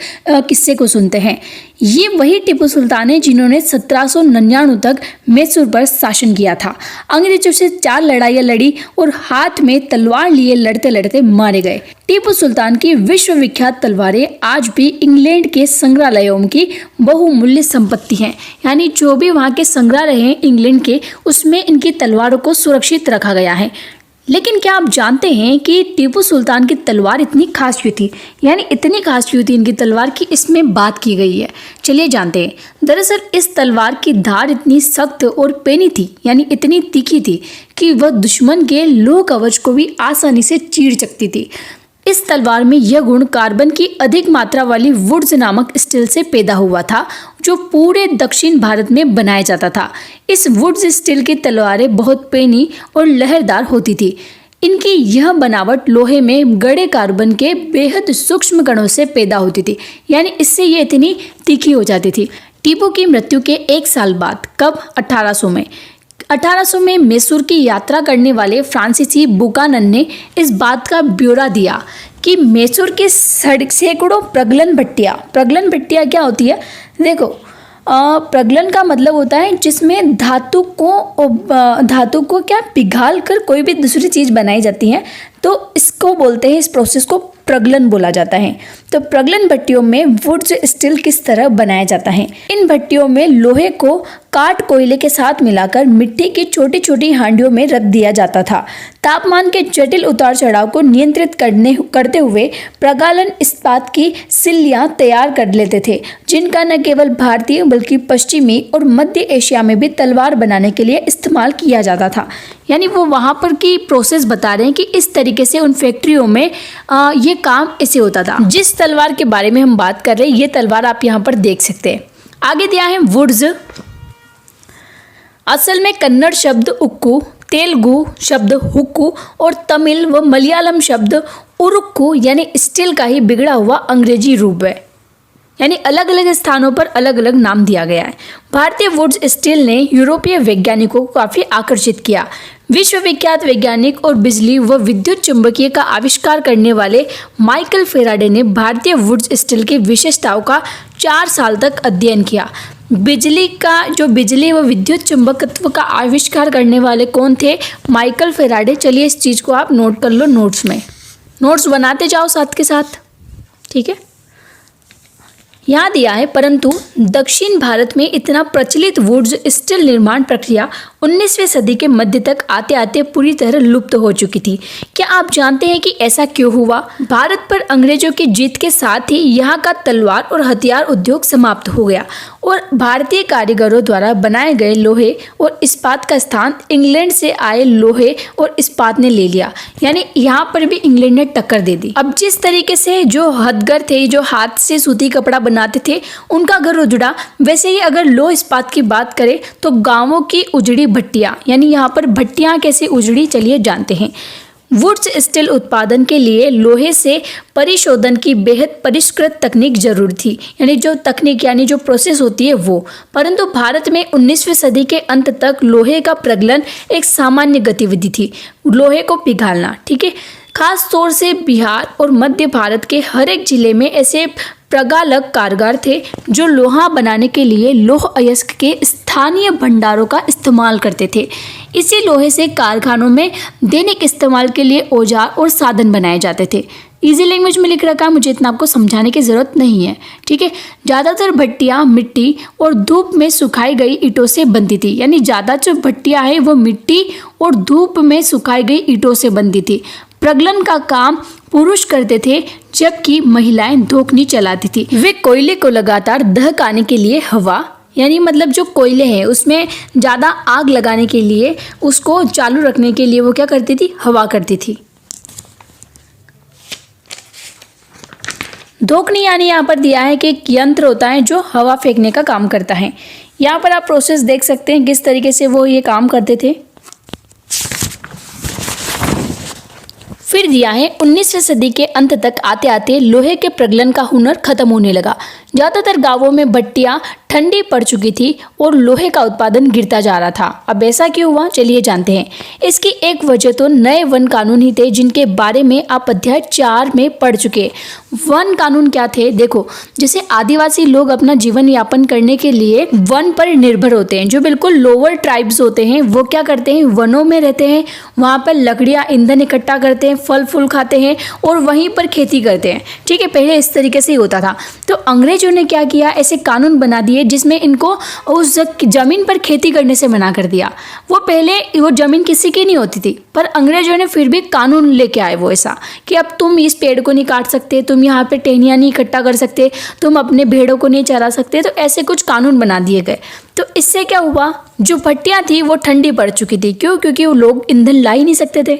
किस्से को सुनते हैं। ये वही टीपू सुल्तान है जिन्होंने 1799 तक मैसूर पर शासन किया था। अंग्रेजों से 4 लड़ाइयाँ लड़ी और हाथ में तलवार लिए लड़ते लड़ते मारे गए। टीपू सुल्तान की विश्वविख्यात तलवारें आज भी इंग्लैंड के संग्रहालयों की बहुमूल्य संपत्ति हैं। यानी जो भी वहाँ के संग्रहालय हैं इंग्लैंड के, उसमें इनकी तलवारों को सुरक्षित रखा गया है। लेकिन क्या आप जानते हैं कि टीपू सुल्तान की तलवार इतनी खास क्यों थी? यानी इतनी खास क्यों थी इनकी तलवार की इसमें बात की गई है। चलिए जानते हैं। दरअसल इस तलवार की धार इतनी सख्त और पेनी थी, यानी इतनी तीखी थी कि वह दुश्मन के लोह कवच को भी आसानी से चीर सकती थी। इस तलवार में यह गुण कार्बन की अधिक मात्रा वाली वुड्स नामक स्टील से पैदा हुआ था, जो पूरे दक्षिण भारत में बनाया जाता था। इस वुड्स स्टील की तलवारें बहुत पेनी और लहरदार होती थी। इनकी यह बनावट लोहे में गड़े कार्बन के बेहद सूक्ष्म कणों से पैदा होती थी, यानी इससे ये इतनी तीखी हो जाती थी। टीपू की मृत्यु के 1 साल बाद, कब? 1800 में मैसूर की यात्रा करने वाले फ्रांसीसी बुकानन ने इस बात का ब्यौरा दिया कि मैसूर के सैकड़ों प्रगलन भट्टियाँ क्या होती है? देखो, प्रगलन का मतलब होता है जिसमें धातु को क्या पिघाल कर कोई भी दूसरी चीज़ बनाई जाती है, तो इसको बोलते हैं, इस प्रोसेस को प्रगलन बोला जाता है। तो प्रगलन भट्टियों में वुड्स स्टील किस तरह बनाया जाता है? इन भट्टियों में लोहे को काट कोयले के साथ मिलाकर मिट्टी की छोटी छोटी हांडियों में रख दिया जाता था। तापमान के जटिल उतार चढ़ाव को नियंत्रित करते हुए प्रगालन इस्पात की सिल्लियां तैयार कर लेते थे, जिनका न केवल भारतीय बल्कि पश्चिमी और मध्य एशिया में भी तलवार बनाने के लिए इस्तेमाल किया जाता था। यानी वो वहाँ पर की प्रोसेस बता रहे हैं कि इस तरीके से उन फैक्ट्रियों में ये काम ऐसे होता था। जिस तलवार के बारे में हम बात कर रहे हैं, ये तलवार आप यहाँ पर देख सकते हैं। आगे दिया है वुड्स। असल में कन्नड़ शब्द उक्कू, तेलुगु शब्द हुक्कू और तमिल व मलयालम शब्द उरुक्कू यानी स्टील का ही बिगड़ा हुआ अंग्रेजी रूप है। यानी अलग अलग स्थानों पर अलग अलग नाम दिया गया है। भारतीय वुड्स स्टील ने यूरोपीय वैज्ञानिकों को काफ़ी आकर्षित किया। विश्वविख्यात वैज्ञानिक और बिजली व विद्युत चुंबकीय का आविष्कार करने वाले माइकल फेराडे ने भारतीय वुड्स स्टील की विशेषताओं का 4 साल तक अध्ययन किया। बिजली व विद्युत चुंबकत्व का आविष्कार करने वाले कौन थे? Michael Faraday. चलिए इस चीज़ को आप नोट कर लो, नोट्स बनाते जाओ साथ के साथ, ठीक है। यहाँ दिया है, परंतु दक्षिण भारत में इतना प्रचलित वुड्स स्टील निर्माण प्रक्रिया 19वीं सदी के मध्य तक आते आते पूरी तरह लुप्त हो चुकी थी। क्या आप जानते हैं कि ऐसा क्यों हुआ? भारत पर अंग्रेजों की जीत के साथ ही यहाँ का तलवार और हथियार उद्योग समाप्त हो गया और भारतीय कारीगरों द्वारा बनाए गए लोहे और इस्पात का स्थान इंग्लैंड से आए लोहे और इस्पात ने ले लिया। यानी यहाँ पर भी इंग्लैंड ने टक्कर दे दी। अब जिस तरीके से जो हथगर थे, जो हाथ से सूती कपड़ा बनाते थे, उनका घर उजड़ा, वैसे ही अगर लोह इस्पात की बात करें तो गांवों की उजड़ी भट्टियां। यानी यहाँ पर भट्टियां कैसे उजड़ी, चलिए जानते हैं। वुड्स स्टील उत्पादन के लिए लोहे से परिशोधन की बेहद परिष्कृत तकनीक जरूर थी, यानी जो तकनीक यानी जो प्रोसेस होती है वो। परंतु भारत में 19वीं सदी के अंत तक लोहे का प्रगलन एक सामान्य गतिविधि थी, लोहे को पिघालना, ठीक है। खास तौर से बिहार और मध्य भारत के हर एक जिले में ऐसे प्रगालक कारीगर थे जो लोहा बनाने के लिए लौह अयस्क के स्थानीय भंडारों का इस्तेमाल करते थे। इसी लोहे से कारखानों में दैनिक इस्तेमाल के लिए औजार और साधन बनाए जाते थे। इजी लैंग्वेज में लिख रखा है, मुझे इतना आपको समझाने की ज़रूरत नहीं है, ठीक है। ज़्यादातर भट्टियाँ मिट्टी और धूप में सुखाई गई ईंटों से बनती थी। यानी ज़्यादा जो भट्टियाँ हैं वो मिट्टी और धूप में सुखाई गई ईंटों से बनती थी। प्रगलन का काम पुरुष करते थे जबकि महिलाएं धोखनी चलाती थी। वे कोयले को लगातार दहकाने के लिए हवा, यानी मतलब जो कोयले हैं उसमें ज़्यादा आग लगाने के लिए, उसको चालू रखने के लिए वो क्या करती थी? हवा करती थी। धोखनी यानी यहाँ पर दिया है कि एक यंत्र होता है जो हवा फेंकने का काम करता है। यहाँ पर आप प्रोसेस देख सकते हैं किस तरीके से वो ये काम करते थे। फिर दिया है 19वीं सदी के अंत तक आते आते लोहे के प्रगलन का हुनर खत्म होने लगा। ज़्यादातर गांवों में भट्टियाँ ठंडी पड़ चुकी थी और लोहे का उत्पादन गिरता जा रहा था। अब ऐसा क्यों हुआ, चलिए जानते हैं। इसकी एक वजह तो नए वन कानून ही थे, जिनके बारे में आप अध्याय 4 में पढ़ चुके। वन कानून क्या थे? देखो, जैसे आदिवासी लोग अपना जीवन यापन करने के लिए वन पर निर्भर होते हैं। जो बिल्कुल लोअर ट्राइब्स होते हैं वो क्या करते हैं? वनों में रहते हैं, वहाँ पर लकड़ियाँ ईंधन इकट्ठा करते हैं, फल फूल खाते हैं और वहीं पर खेती करते हैं, ठीक है। पहले इस तरीके से ही होता था। तो अंग्रेजों ने क्या किया, ऐसे कानून बना दिए जिसमें इनको उस जमीन पर खेती करने से मना कर दिया। वो पहले वो जमीन किसी की नहीं होती थी, पर अंग्रेजों ने फिर भी कानून लेके आए वो ऐसा कि अब तुम इस पेड़ को नहीं काट सकते, तुम यहाँ पे टहनियाँ नहीं इकट्ठा कर सकते, तुम अपने भेड़ों को नहीं चरा सकते। तो ऐसे कुछ कानून बना दिए गए। तो इससे क्या हुआ, जो भट्टियाँ थी वो ठंडी पड़ चुकी थी। क्यों? क्योंकि वो लोग ईंधन ला ही नहीं सकते थे।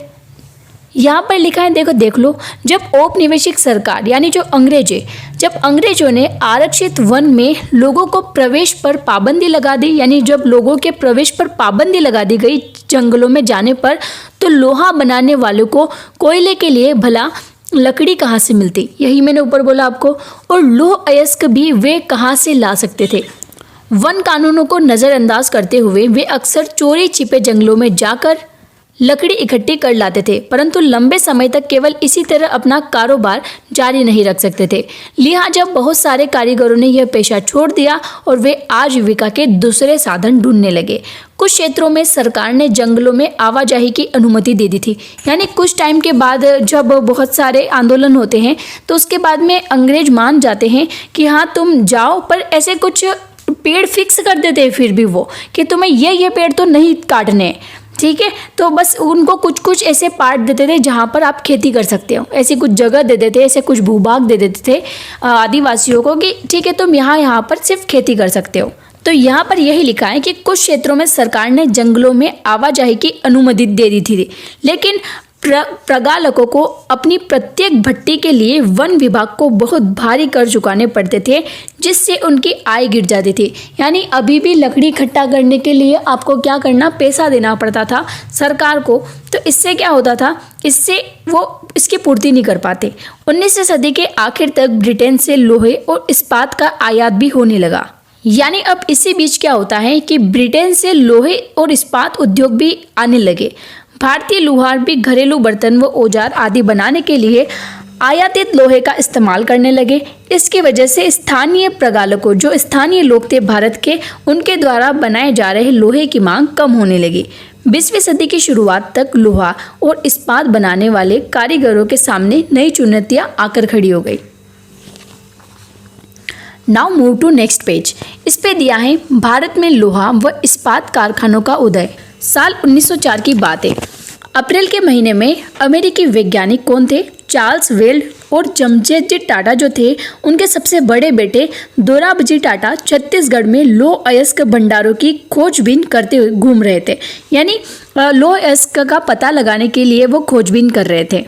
यहाँ पर लिखा है, देखो देख लो, जब औपनिवेशिक सरकार यानी जो अंग्रेज है, जब अंग्रेजों ने आरक्षित वन में लोगों को प्रवेश पर पाबंदी लगा दी, यानी जब लोगों के प्रवेश पर पाबंदी लगा दी गई जंगलों में जाने पर, तो लोहा बनाने वालों को कोयले के लिए भला लकड़ी कहाँ से मिलती? यही मैंने ऊपर बोला आपको। और लौह अयस्क भी वे कहाँ से ला सकते थे? वन कानूनों को नज़रअंदाज करते हुए वे अक्सर चोरी छिपे जंगलों में जाकर लकड़ी इकट्ठी कर लाते थे, परंतु लंबे समय तक केवल इसी तरह अपना कारोबार जारी नहीं रख सकते थे। लिहाजा बहुत सारे कारीगरों ने यह पेशा छोड़ दिया और वे आजीविका के दूसरे साधन ढूंढने लगे। कुछ क्षेत्रों में सरकार ने जंगलों में आवाजाही की अनुमति दे दी थी। यानी कुछ टाइम के बाद जब बहुत सारे आंदोलन होते हैं तो उसके बाद में अंग्रेज मान जाते हैं कि हाँ तुम जाओ, पर ऐसे कुछ पेड़ फिक्स कर देते हैं फिर भी वो कि तुम्हें ये पेड़ तो नहीं काटने, ठीक है। तो बस उनको कुछ कुछ ऐसे पार्ट देते थे जहाँ पर आप खेती कर सकते हो, ऐसी कुछ जगह दे देते, ऐसे कुछ भूभाग दे देते थे आदिवासियों को कि ठीक है तुम यहाँ पर सिर्फ खेती कर सकते हो। तो यहाँ पर यही लिखा है कि कुछ क्षेत्रों में सरकार ने जंगलों में आवाजाही की अनुमति दे दी थी, लेकिन प्रगालकों को अपनी प्रत्येक भट्टी के लिए वन विभाग को बहुत भारी कर चुकाने पड़ते थे, जिससे उनकी आय गिर जाती थी। यानी अभी भी लकड़ी इकट्ठा करने के लिए आपको क्या करना, पैसा देना पड़ता था सरकार को। तो इससे क्या होता था, इससे वो इसकी पूर्ति नहीं कर पाते। 19वीं सदी के आखिर तक ब्रिटेन से लोहे और इस्पात का आयात भी होने लगा। यानी अब इसी बीच क्या होता है कि ब्रिटेन से लोहे और इस्पात उद्योग भी आने लगे। भारतीय लुहार भी घरेलू बर्तन व औजार आदि बनाने के लिए आयातित लोहे का इस्तेमाल करने लगे। इसकी वजह से स्थानीय प्रगालकों, जो स्थानीय लोग थे भारत के, उनके द्वारा बनाए जा रहे लोहे की मांग कम होने लगी। 20वीं सदी की शुरुआत तक लोहा और इस्पात बनाने वाले कारीगरों के सामने नई चुनौतियां आकर खड़ी हो गई। Now move to next page. इस पे दिया है भारत में लोहा व इस्पात कारखानों का उदय। साल 1904 की बात है। अप्रैल के महीने में अमेरिकी वैज्ञानिक कौन थे, चार्ल्स वेल्ड और जमशेदजी टाटा जो थे, उनके सबसे बड़े बेटे दोराबजी टाटा छत्तीसगढ़ में लौह अयस्क भंडारों की खोजबीन करते हुए घूम रहे थे। यानी लौह अयस्क का पता लगाने के लिए वो खोजबीन कर रहे थे।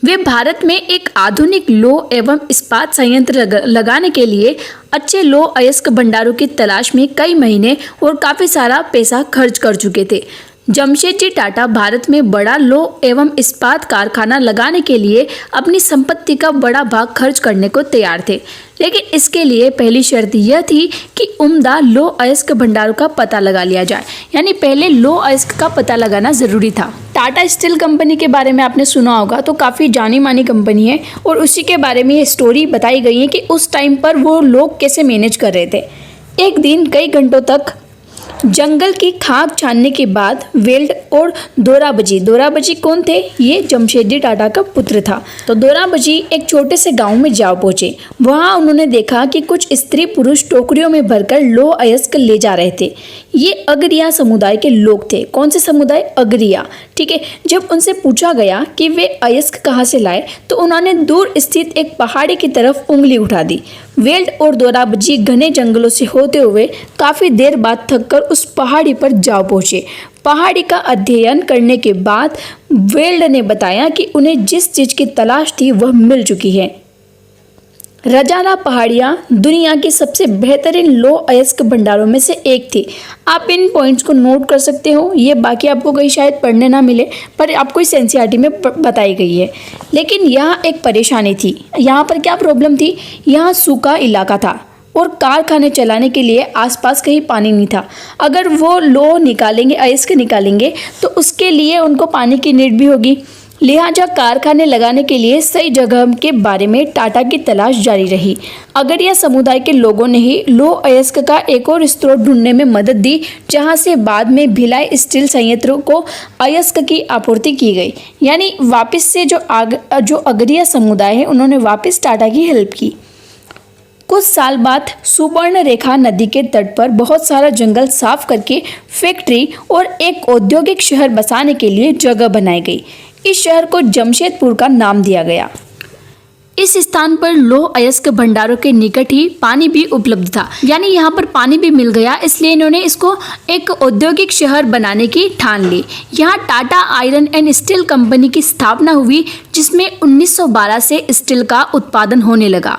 वे भारत में एक आधुनिक लौह एवं इस्पात संयंत्र लगाने के लिए अच्छे लौह अयस्क भंडारों की तलाश में कई महीने और काफ़ी सारा पैसा खर्च कर चुके थे। जमशेदजी टाटा भारत में बड़ा लौह एवं इस्पात कारखाना लगाने के लिए अपनी संपत्ति का बड़ा भाग खर्च करने को तैयार थे, लेकिन इसके लिए पहली शर्त यह थी कि उम्दा लौह अयस्क भंडारों का पता लगा लिया जाए। यानी पहले लौह अयस्क का पता लगाना ज़रूरी था। टाटा स्टील कंपनी के बारे में आपने सुना होगा, तो काफ़ी जानी मानी कंपनी है और उसी के बारे में ये स्टोरी बताई गई है कि उस टाइम पर वो लोग कैसे मैनेज कर रहे थे। एक दिन कई घंटों तक जंगल की खाक छानने के बाद वेल्ड और दोराबजी कौन थे, ये जमशेदजी टाटा का पुत्र था। तो दोराबजी एक छोटे से गांव में जा पहुंचे। वहां उन्होंने देखा कि कुछ स्त्री पुरुष टोकरियों में भरकर लौह अयस्क ले जा रहे थे। ये अगरिया समुदाय के लोग थे। कौन से समुदाय? अगरिया, ठीक है। जब उनसे पूछा गया कि वे अयस्क कहाँ से लाए तो उन्होंने दूर स्थित एक पहाड़ी की तरफ उंगली उठा दी। वेल्ड और दोराबजी घने जंगलों से होते हुए काफ़ी देर बाद थककर उस पहाड़ी पर जा पहुंचे। पहाड़ी का अध्ययन करने के बाद वेल्ड ने बताया कि उन्हें जिस चीज़ की तलाश थी वह मिल चुकी है। रजाला पहाड़ियाँ दुनिया की सबसे बेहतरीन लौह अयस्क भंडारों में से एक थी। आप इन पॉइंट्स को नोट कर सकते हो। ये बाकी आपको कहीं शायद पढ़ने ना मिले, पर आपको इस एनसीईआरटी में बताई गई है। लेकिन यहाँ एक परेशानी थी। यहाँ पर क्या प्रॉब्लम थी? यहाँ सूखा इलाका था और कारखाने चलाने के लिए आसपास कहीं पानी नहीं था। अगर वो लौह निकालेंगे, अयस्क निकालेंगे, तो उसके लिए उनको पानी की नीड भी होगी। लिहाजा कारखाने लगाने के लिए सही जगह के बारे में टाटा की तलाश जारी रही। अगरिया समुदाय के लोगों ने ही लौह अयस्क का एक और स्रोत ढूंढने में मदद दी, जहां से बाद में भिलाई स्टील संयंत्रों को अयस्क की आपूर्ति की गई। यानी वापस से जो अगरिया समुदाय है उन्होंने वापस टाटा की हेल्प की। कुछ साल बाद सुवर्ण रेखा नदी के तट पर बहुत सारा जंगल साफ करके फैक्ट्री और एक औद्योगिक शहर बसाने के लिए जगह बनाई गई। इस शहर को जमशेदपुर का नाम दिया गया। इस स्थान पर लौह अयस्क भंडारों के निकट ही पानी भी उपलब्ध था। यानी यहाँ पर पानी भी मिल गया, इसलिए इन्होंने इसको एक औद्योगिक शहर बनाने की ठान ली। यहाँ Tata iron and steel company की स्थापना हुई, जिसमें 1912 से स्टील का उत्पादन होने लगा।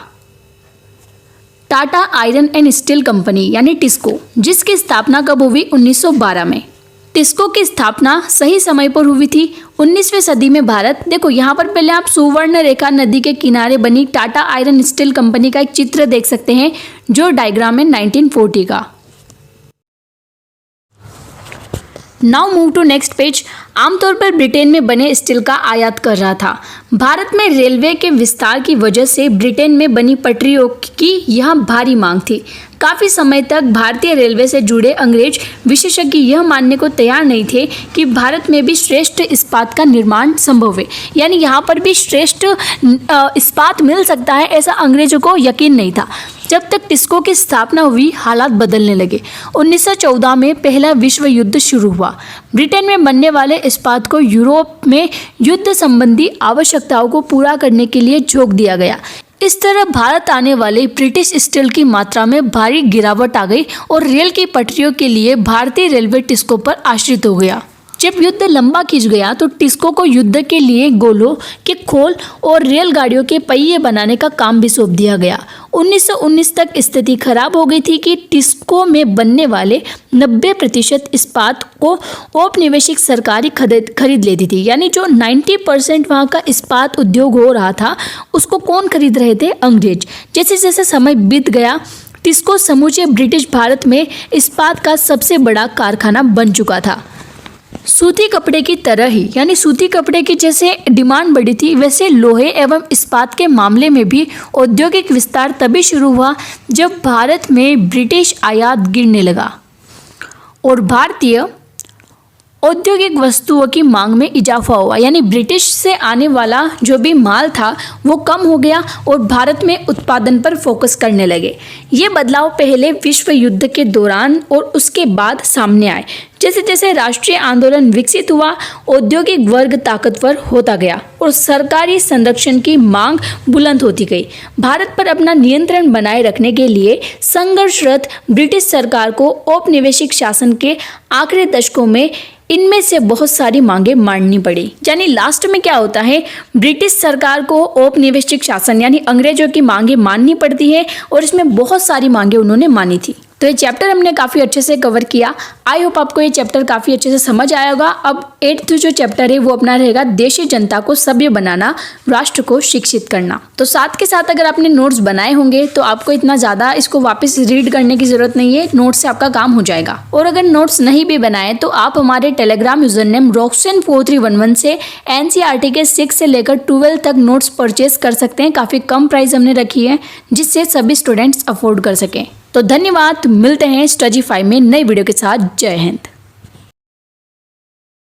Tata iron and steel company यानी टिस्को, जिसकी स्थापना कब हुई? 1912 में। टिस्को की स्थापना सही समय पर हुई थी 19वीं सदी में। भारत देखो, यहाँ पर पहले आप सुवर्ण रेखा नदी के किनारे बनी टाटा आयरन स्टील कंपनी का एक चित्र देख सकते हैं, जो डायग्राम है 1940 का। Now move to next page. आमतौर पर ब्रिटेन में बने स्टील का आयात कर रहा था। भारत में रेलवे के विस्तार की वजह से ब्रिटेन में बनी पटरियों की यहाँ भारी मांग थी। काफ़ी समय तक भारतीय रेलवे से जुड़े अंग्रेज विशेषज्ञ यह मानने को तैयार नहीं थे कि भारत में भी श्रेष्ठ इस्पात का निर्माण संभव है, यानी यहाँ पर भी श्रेष्ठ इस्पात मिल सकता है, ऐसा अंग्रेजों को यकीन नहीं था। जब तक टिस्को की स्थापना हुई हालात बदलने लगे। 1914 में पहला विश्व युद्ध शुरू हुआ। ब्रिटेन में बनने वाले इस्पात को यूरोप में युद्ध संबंधी आवश्यकताओं को पूरा करने के लिए झोंक दिया गया। इस तरह भारत आने वाले ब्रिटिश स्टील की मात्रा में भारी गिरावट आ गई और रेल की पटरियों के लिए भारतीय रेलवे टिस्को पर आश्रित हो गया। जब युद्ध लंबा खिंच गया तो टिस्को को युद्ध के लिए गोलों के खोल और रेलगाड़ियों के पहिए बनाने का काम भी सौंप दिया गया। 1919 तक स्थिति खराब हो गई थी कि टिस्को में बनने वाले 90% इस्पात को औपनिवेशिक सरकारी खरीद लेती थी, यानी जो 90% वहाँ का इस्पात उद्योग हो रहा था उसको कौन खरीद रहे थे? अंग्रेज। जैसे जैसे समय बीत गया टिस्को समूचे ब्रिटिश भारत में इस्पात का सबसे बड़ा कारखाना बन चुका था। सूती कपड़े की तरह ही, यानी सूती कपड़े की जैसे डिमांड बढ़ी थी, वैसे लोहे एवं इस्पात के मामले में भी औद्योगिक विस्तार तभी शुरू हुआ जब भारत में ब्रिटिश आयात गिरने लगा और भारतीय औद्योगिक वस्तुओं की मांग में इजाफा हुआ, यानी ब्रिटिश से आने वाला जो भी माल था वो कम हो गया और भारत में उत्पादन पर फोकस करने लगे। ये बदलाव पहले विश्व युद्ध के दौरान और उसके बाद सामने आए। जैसे जैसे राष्ट्रीय आंदोलन विकसित हुआ, औद्योगिक वर्ग ताकतवर होता गया और सरकारी संरक्षण की मांग बुलंद होती गई। भारत पर अपना नियंत्रण बनाए रखने के लिए संघर्षरत ब्रिटिश सरकार को औपनिवेशिक शासन के आखिरी दशकों में इनमें से बहुत सारी मांगें माननी पड़ी। यानी लास्ट में क्या होता है, ब्रिटिश सरकार को औपनिवेशिक शासन यानी अंग्रेजों की मांगें माननी पड़ती है और इसमें बहुत सारी मांगें उन्होंने मानी थी। तो ये चैप्टर हमने काफ़ी अच्छे से कवर किया। आई होप आपको ये चैप्टर काफ़ी अच्छे से समझ आया होगा। अब 8th जो चैप्टर है वो अपना रहेगा देशी जनता को सभ्य बनाना, राष्ट्र को शिक्षित करना। तो साथ के साथ अगर आपने नोट्स बनाए होंगे तो आपको इतना ज़्यादा इसको वापस रीड करने की ज़रूरत नहीं है, नोट्स से आपका काम हो जाएगा। और अगर नोट्स नहीं भी बनाए तो आप हमारे टेलीग्राम यूजर नेम roxen4311 से NCERT के 6 से लेकर 12 तक नोट्स परचेज कर सकते हैं। काफ़ी कम प्राइस हमने रखी है जिससे सभी स्टूडेंट्स अफोर्ड कर सकें। तो धन्यवाद, मिलते हैं स्टडी 5 में नई वीडियो के साथ। जय हिंद।